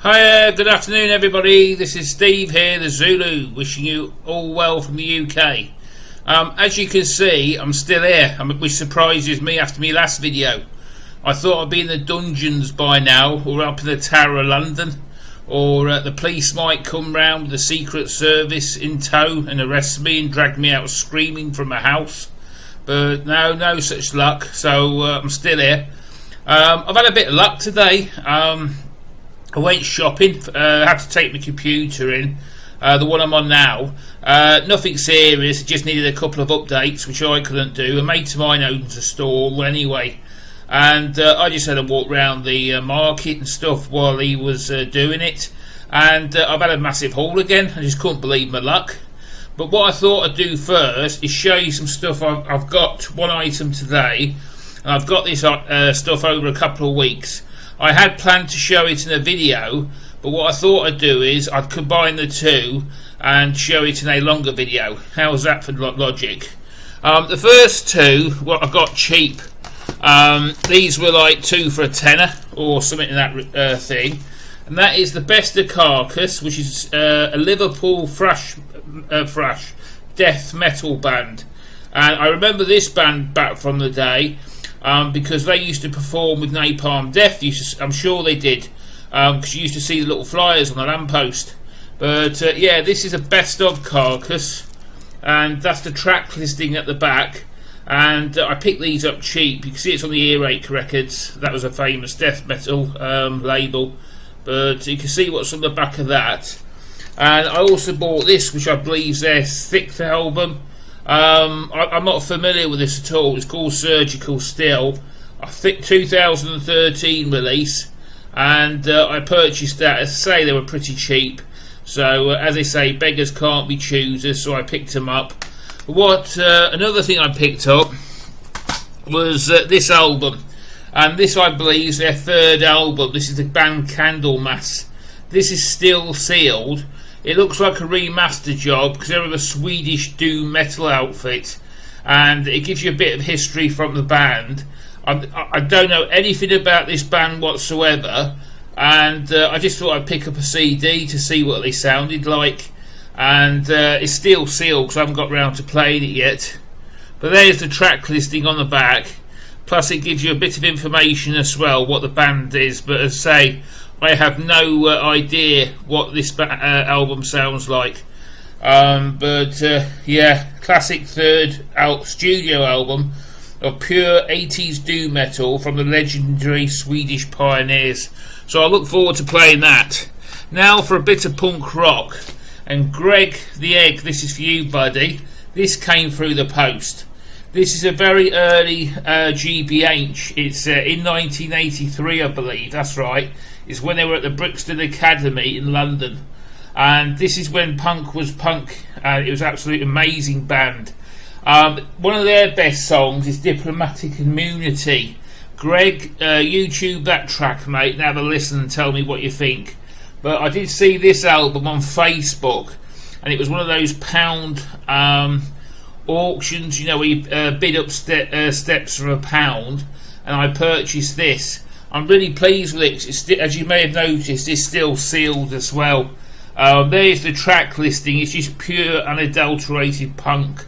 Hi, good afternoon everybody. This is Steve here, the Zulu, wishing you all well from the UK. As you can see, I'm still here, which surprises me after my last video. I thought I'd be in the dungeons by now, or up in the Tower of London, or the police might come round with the Secret Service in tow and arrest me and drag me out screaming from a house. But no such luck, so I'm still here. I've had a bit of luck today. I went shopping, had to take my computer in, the one I'm on now. Nothing serious, just needed a couple of updates which I couldn't do. A mate of mine owns a store anyway, and I just had to walk round the market and stuff while he was doing it, and I've had a massive haul again. I just couldn't believe my luck. But what I thought I'd do first is show you some stuff. I've got one item today, and I've got this stuff over a couple of weeks. I had planned to show it in a video, but what I thought I'd do is I'd combine the two and show it in a longer video. How's that for logic? The first two, what I got cheap. These were like 2 for a tenner or something in that thing, and that is the Best of Carcass, which is a Liverpool thrash death metal band. And I remember this band back from the day. Because they used to perform with Napalm Death. I'm sure they did, because you used to see the little flyers on the lamppost. But yeah, this is a Best of Carcass, and that's the track listing at the back. And I picked these up cheap. You can see it's on the Earache Records. That was a famous death metal label. But you can see what's on the back of that. And I also bought this, which I believe is their 6th album. I'm not familiar with this at all. It's called Surgical Still. I think 2013 release, and I purchased that. As I say, they were pretty cheap. So as they say, beggars can't be choosers. So I picked them up. Another thing I picked up was this album, and this I believe is their 3rd album. This is the band Candlemass. This is still sealed. It looks like a remaster job because they're a Swedish doom metal outfit, and it gives you a bit of history from the band. I don't know anything about this band whatsoever, and I just thought I'd pick up a CD to see what they sounded like, and it's still sealed because I haven't got round to playing it yet. But there's the track listing on the back, plus it gives you a bit of information as well what the band is. But as I say, I have no idea what this album sounds like. Yeah, classic 3rd studio album of pure 80s doom metal from the legendary Swedish pioneers. So I look forward to playing that. Now for a bit of punk rock. And Greg the Egg, this is for you, buddy. This came through the post. This is a very early G.B.H. It's in 1983, I believe. That's right. It's when they were at the Brixton Academy in London, and this is when punk was punk, and it was an absolutely amazing band. One of their best songs is Diplomatic Immunity. Greg, YouTube that track, mate, and have a listen and tell me what you think. But I did see this album on Facebook, and it was one of those pound auctions, you know, where you bid up steps for £1, and I purchased this. I'm really pleased with it. As you may have noticed, it's still sealed as well. There's the track listing. It's just pure unadulterated punk.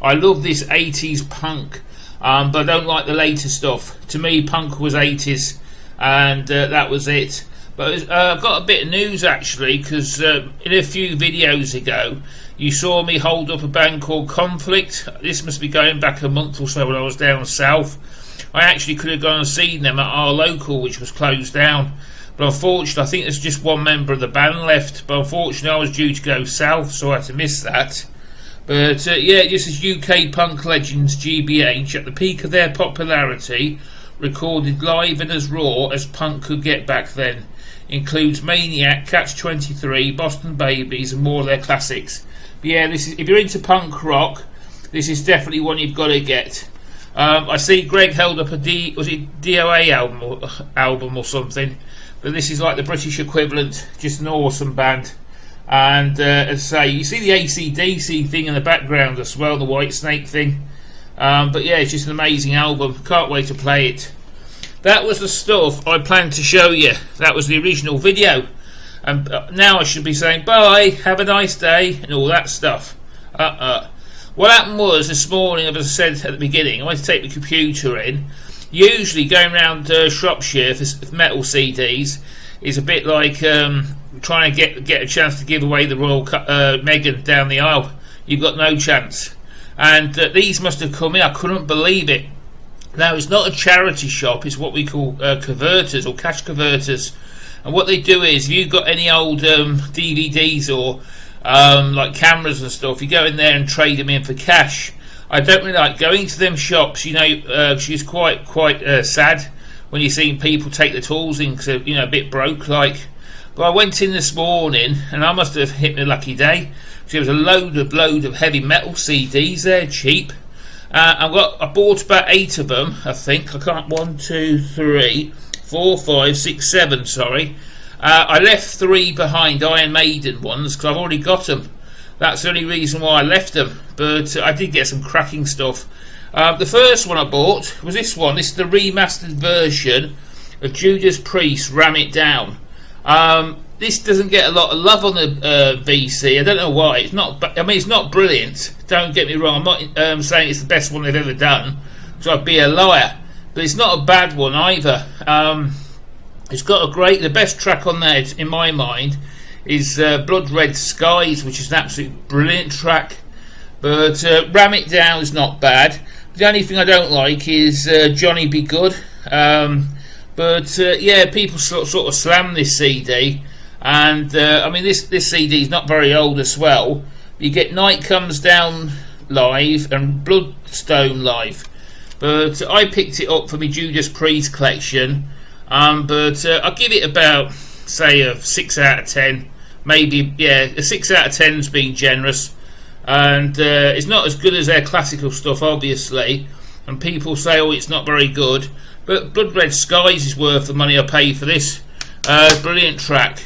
I love this 80s punk, but I don't like the later stuff. To me, punk was 80s, and that was it. But I've got a bit of news actually, because in a few videos ago you saw me hold up a band called Conflict. This must be going back a month or so when I was down south. I actually could have gone and seen them at our local, which was closed down. But unfortunately, I think there's just one member of the band left. But unfortunately, I was due to go south, so I had to miss that. But yeah, this is UK punk legends G.B.H. at the peak of their popularity, recorded live and as raw as punk could get back then. Includes Maniac, Catch-23, Boston Babies, and more of their classics. But yeah, this is, if you're into punk rock, this is definitely one you've got to get. I see Greg held up a DOA album or something, but this is like the British equivalent. Just an awesome band. And as I say, you see the AC/DC thing in the background as well, the White Snake thing. But yeah, it's just an amazing album. Can't wait to play it. That was the stuff I planned to show you. That was the original video. and now I should be saying bye, have a nice day, and all that stuff. What happened was this morning, as I said at the beginning, I went to take the computer in. Usually going around Shropshire for metal CDs is a bit like trying to get a chance to give away the Royal Meghan down the aisle. You've got no chance. And these must have come in. I couldn't believe it. Now, it's not a charity shop. It's what we call converters or cash converters. And what they do is, if you've got any old DVDs or like cameras and stuff, you go in there and trade them in for cash. I don't really like going to them shops. You know, she's quite sad when you're seeing people take the tools in because they're, a bit broke like. But I went in this morning and I must have hit my lucky day. There was a load of heavy metal CDs there, cheap. I bought about 8 of them, I think. I can't. 1, 2, 3, 4, 5, 6, 7. Sorry. I left 3 behind, Iron Maiden ones, because I've already got them. That's the only reason why I left them. But I did get some cracking stuff. The first one I bought was this one. This is the remastered version of Judas Priest, Ram It Down. This doesn't get a lot of love on the VC. I don't know why. It's not. I mean, it's not brilliant. Don't get me wrong. I'm not saying it's the best one they've ever done, so I'd be a liar. But it's not a bad one either. It's got the best track on there, in my mind, is Blood Red Skies, which is an absolute brilliant track. But Ram It Down is not bad. The only thing I don't like is Johnny Be Good. But yeah, people sort of slam this CD. And I mean, this CD is not very old as well. You get Night Comes Down live and Bloodstone live. But I picked it up for my Judas Priest collection. But I'll give it about, say, a 6 out of 10. Maybe, yeah, a 6 out of 10's being generous. And it's not as good as their classical stuff, obviously. And people say, oh, it's not very good. But Blood Red Skies is worth the money I paid for this. Brilliant track.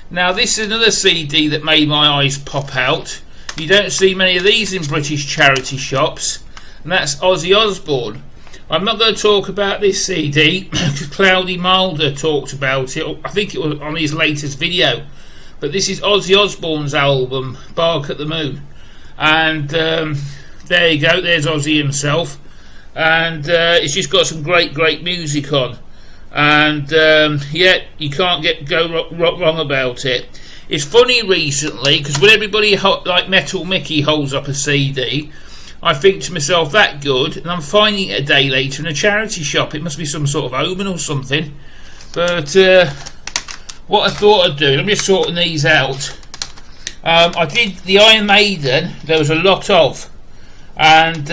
Now, this is another CD that made my eyes pop out. You don't see many of these in British charity shops. And that's Ozzy Osbourne. I'm not going to talk about this CD because Cloudy Mulder talked about it. I think it was on his latest video. But this is Ozzy Osbourne's album, Bark at the Moon. And there you go, there's Ozzy himself. And it's just got some great music on. And yeah, you can't go wrong about it. It's funny recently because when everybody like Metal Mickey holds up a CD, I think to myself, that good, and I'm finding it a day later in a charity shop. It must be some sort of omen or something. But what I thought I'd do, I'm just sorting these out. I did the Iron Maiden, there was a lot of, and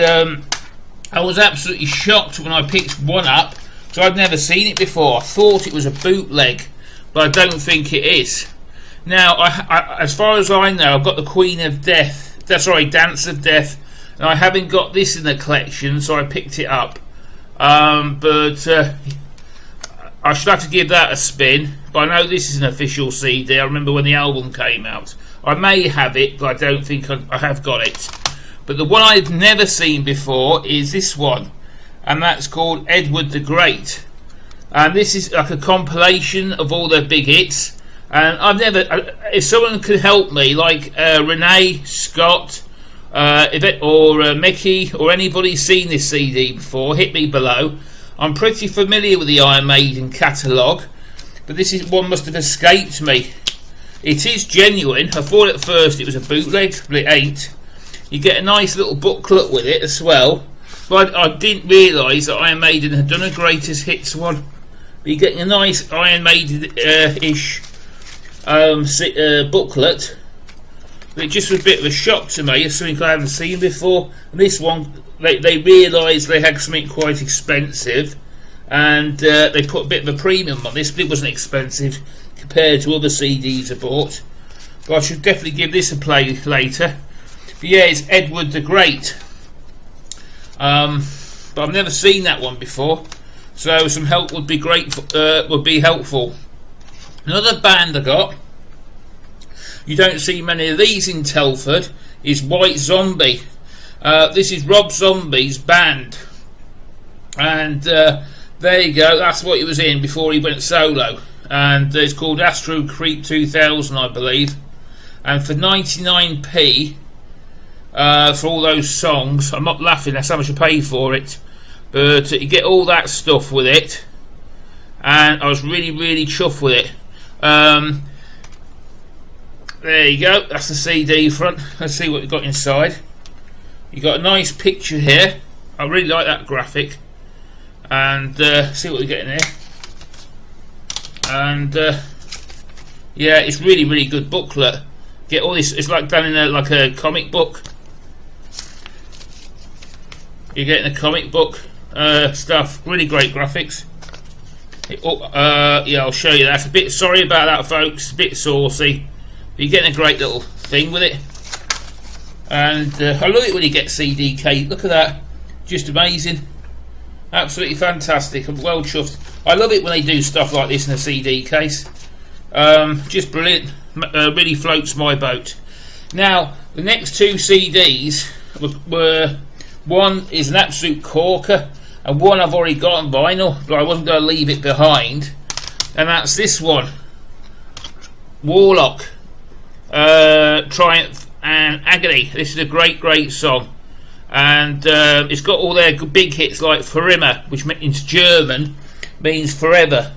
I was absolutely shocked when I picked one up, so I'd never seen it before. I thought it was a bootleg, but I don't think it is. Now, I as far as I know, I've got the Queen of Death, Dance of Death, and I haven't got this in the collection, so I picked it up. But I should have to give that a spin, but I know this is an official CD. I remember when the album came out. I may have it, but I don't think I have got it. But the one I've never seen before is this one, and that's called Edward the Great. And this is like a compilation of all their big hits. And I've never, if someone could help me, like Renee, Scott, or Mickey, or anybody seen this CD before, hit me below. I'm pretty familiar with the Iron Maiden catalogue, but this is one must have escaped me. It is genuine. I thought at first it was a bootleg, but it ain't. You get a nice little booklet with it as well. But I didn't realise that Iron Maiden had done a greatest hits one. But you're getting a nice Iron Maiden-ish booklet. But it just was a bit of a shock to me. It's something I haven't seen before. And this one, they realised they had something quite expensive, and they put a bit of a premium on this, but it wasn't expensive compared to other CDs I bought. But I should definitely give this a play later. But yeah, it's Edward the Great. But I've never seen that one before, so some help would be would be helpful. Another band I got, you don't see many of these in Telford, is White Zombie. This is Rob Zombie's band, and there you go, that's what he was in before he went solo. and it's called Astro Creep 2000, I believe. And for 99p for all those songs, I'm not laughing, that's how much I pay for it, but you get all that stuff with it, and I was really chuffed with it. There you go, that's the CD front. Let's see what we've got inside. You got a nice picture here. I really like that graphic, and see what we get in here. And yeah, it's really good booklet. Get all this, it's like done in like a comic book. You're getting a comic book stuff. Really great graphics. Yeah, I'll show you that. It's a bit, sorry about that, folks, a bit saucy, but you're getting a great little thing with it. And I love it when you get CD case. Look at that, just amazing, absolutely fantastic. I'm well chuffed. I love it when they do stuff like this in a CD case. Just brilliant. Really floats my boat. Now the next two CDs were one is an absolute corker, and one I've already got on vinyl, but I wasn't going to leave it behind, and that's this one, Warlock, Triumph and Agony. This is a great song, and it's got all their big hits like Forever, which means German, means forever,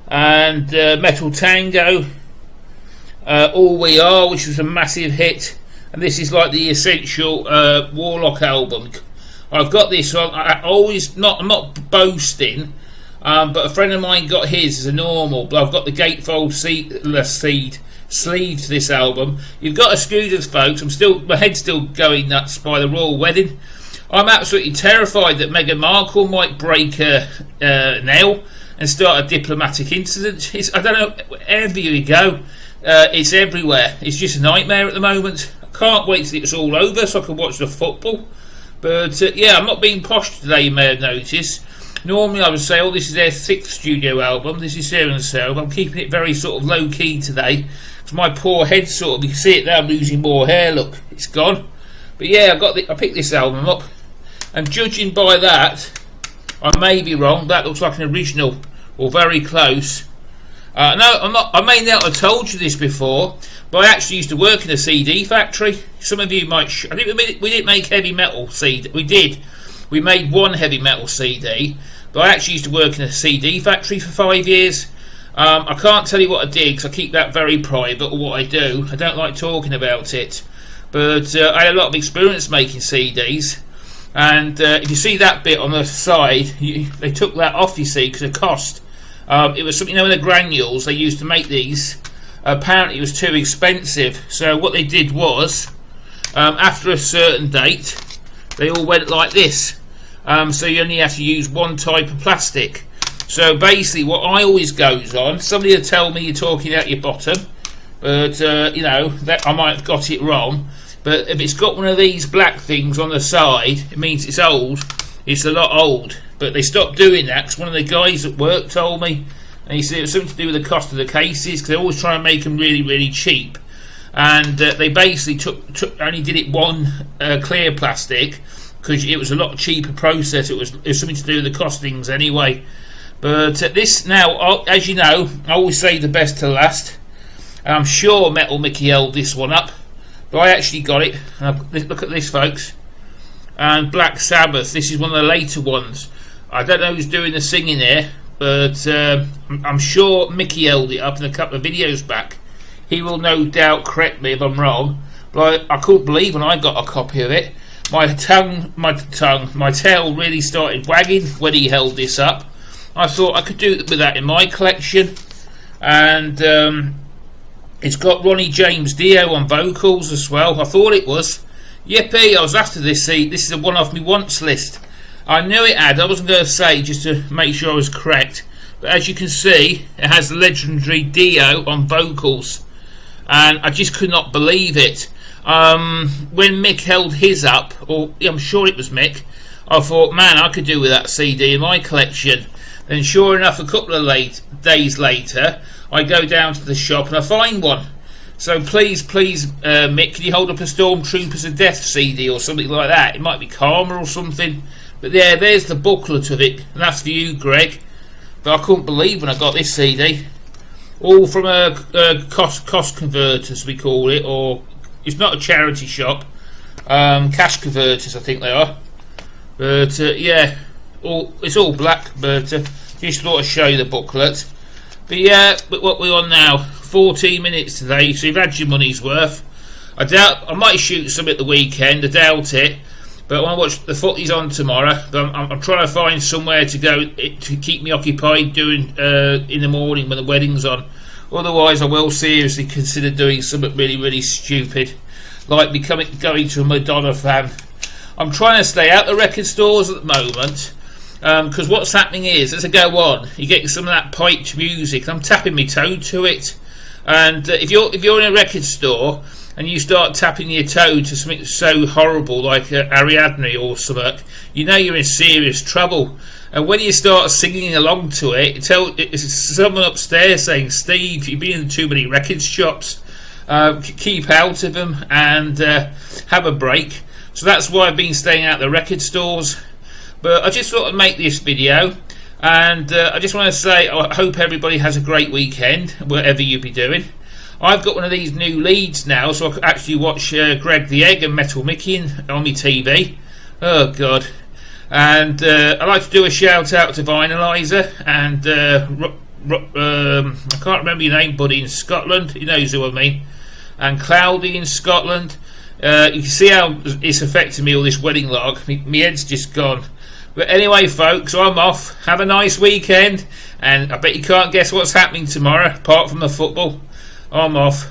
and Metal Tango, All We Are, which was a massive hit, and this is like the essential Warlock album. I've got this one. I'm not boasting, but a friend of mine got his as a normal, but I've got the gatefold sleeve to this album. You've got a Scooters, folks. My head's still going nuts by the royal wedding. I'm absolutely terrified that Meghan Markle might break her nail and start a diplomatic incident. I don't know, wherever you go, it's everywhere. It's just a nightmare at the moment. I can't wait till it's all over so I can watch the football. But yeah, I'm not being posh today, you may have noticed. Normally I would say, oh, this is their 6th studio album, this is Sarah and Sarah, but I'm keeping it very sort of low key today, because my poor head sort of, you can see it there, I'm losing more hair, look, it's gone. But yeah, I picked this album up, and judging by that, I may be wrong, that looks like an original, or very close. No, I'm not. I may not have told you this before, but I actually used to work in a CD factory. Some of you might. I think we didn't make heavy metal CD. We did. We made one heavy metal CD, but I actually used to work in a CD factory for 5 years. I can't tell you what I did because I keep that very private. Or what I do. I don't like talking about it. But I had a lot of experience making CDs, and if you see that bit on the side, they took that off. You see, because of cost. It was something, the granules they used to make these. Apparently it was too expensive, so what they did was, after a certain date, they all went like this. So you only have to use one type of plastic. So basically what I always goes on, somebody will tell me you're talking out your bottom, but that I might have got it wrong, but if it's got one of these black things on the side, it means it's old. It's a lot old. But they stopped doing that because one of the guys at work told me, and he said it was something to do with the cost of the cases, because they always try and make them really cheap, and they basically only did it one clear plastic because it was a lot cheaper process. It was something to do with the costings anyway. But this now, as you know, I always say the best to last, and I'm sure Metal Mickey held this one up, but I actually got it. Look at this, folks. And Black Sabbath, this is one of the later ones. I don't know who's doing the singing here, but I'm sure Mickey held it up in a couple of videos back. He will no doubt correct me if I'm wrong, but I couldn't believe when I got a copy of it. My tail really started wagging when he held this up. I thought I could do with that in my collection, and it's got Ronnie James Dio on vocals as well. I thought it was. Yippee, I was after this. See, this is a one off me once list. I knew it had. I wasn't going to say just to make sure I was correct, but as you can see, it has the legendary Dio on vocals, and I just could not believe it. When Mick held his up, or I'm sure it was Mick, I thought, man, I could do with that CD in my collection. Then sure enough, a couple of days later, I go down to the shop and I find one. So please, Mick, can you hold up a Stormtroopers of Death CD or something like that? It might be Karma or something. But yeah, there's the booklet of it, and that's for you, Greg. But I couldn't believe when I got this CD. all from a cost converters, as we call it, or it's not a charity shop. Cash converters, I think they are. But yeah, it's all black. But just thought I'd show you the booklet. But yeah, but what we're on now, 14 minutes today, so you've had your money's worth. I doubt I might shoot some at the weekend. I doubt it. But I want to watch the footy's on tomorrow. But I'm trying to find somewhere to go to keep me occupied doing in the morning when the wedding's on. Otherwise, I will seriously consider doing something really stupid, like going to a Madonna fan. I'm trying to stay out the record stores at the moment, because what's happening is, as I go on, you get some of that piped music. I'm tapping my toe to it, and if you're in a record store and you start tapping your toe to something so horrible like Ariadne or something, you know you're in serious trouble. And when you start singing along to it, it's someone upstairs saying, "Steve, you've been in too many record shops. Keep out of them and have a break." So that's why I've been staying out the record stores. But I just thought I'd make this video, and I just want to say I hope everybody has a great weekend, whatever you be doing. I've got one of these new leads now, so I can actually watch Greg the Egg and Metal Mickey on my TV. Oh God. And I'd like to do a shout out to Vinylizer and I can't remember your name, buddy, in Scotland. He knows who I mean. And Cloudy in Scotland. You can see how it's affecting me, all this wedding log. My head's just gone. But anyway, folks, I'm off. Have a nice weekend. And I bet you can't guess what's happening tomorrow, apart from the football. I'm off.